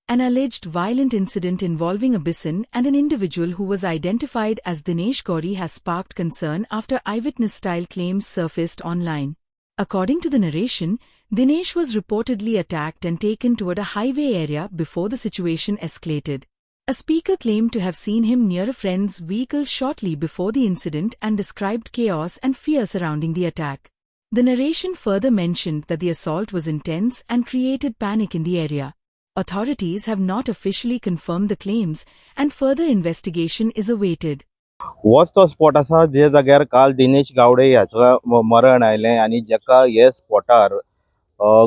An alleged violent incident involving a bison and an individual who was identified as Dinesh Gauri has sparked concern after eyewitness-style claims surfaced online. According to the narration, Dinesh was reportedly attacked and taken toward a highway area before the situation escalated. A speaker claimed to have seen him near a friend's vehicle shortly before the incident and described chaos and fear surrounding the attack. The narration further mentioned that the assault was intense and created panic in the area. Authorities have not officially confirmed the claims, and further investigation is awaited. होच तो spot आसा जे जाग्यार काल दिनेश गावडे ह्याचं मरण आयलें आनी जेका हे स्पॉटार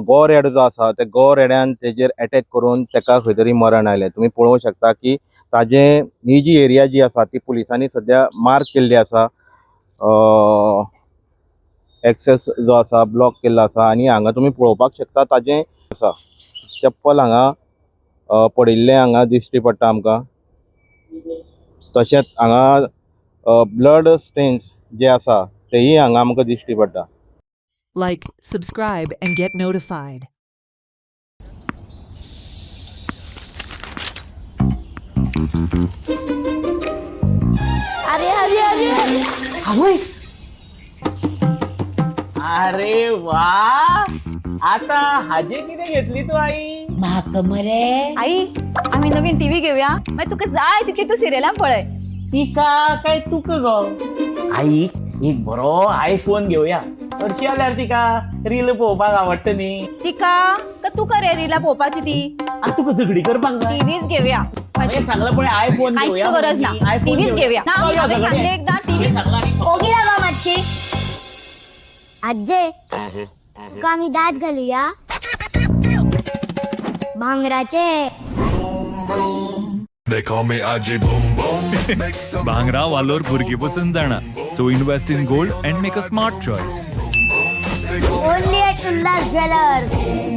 गो रेडो जो आसा ते गो रेड्यान तेजेर अटॅक करून तेका खंय तरी मरण आयलें. तुमी पळोवंक शकता की ताजें ही जी एरिया जी आसा ती पुलिसांनी सद्या मार्क केल्ली आसा, एक्सेस जो आसा ब्लॉक केल्लो आसा आनी हांगा तुमी पळोवपाक शकता ताजें आसा चप्पल हांगा पडिल्लें हांगा दिश्टी पडटा आमकां. तशेंच हांगा ब्लड स्टेन्स जे आसा तेही हांगा आमकां दिश्टी पडटा. Like, subscribe, and get notified. अरे अरे अरे आवयस अरे वा, आता हाजे किती घेतली तू आई? म्हाका मरे आई आम्ही नवीन टीव्ही घेऊया, मग तुका जाय तितली तू सिरियलां पळय. तिका काय तुक ग? आई एक बरो आयफोन घेऊया. हरशी आल्यार तिका रील पळोवपाक आवडटा न्ही. तिका का तुका रे रिला पोवपाची ती? आता तुका झगडी करपाक जाय. टीव्हीच घेऊया. हांवें सांगला पळय आयफोन घेऊया. काहीच गरज ना, टीव्हीच घेऊया. ना, हांवें सांगले एकदा टीव्ही सांगला न्ही. ओगी बाबा मातशी आजे तुका आम्ही दात घालूया भांगराचे. They call me Ajay Boom Boom. भांगरा वालोर भुरगी पसंत जाणा. So invest in gold and make a smart choice. Only at Ullas Jewelers.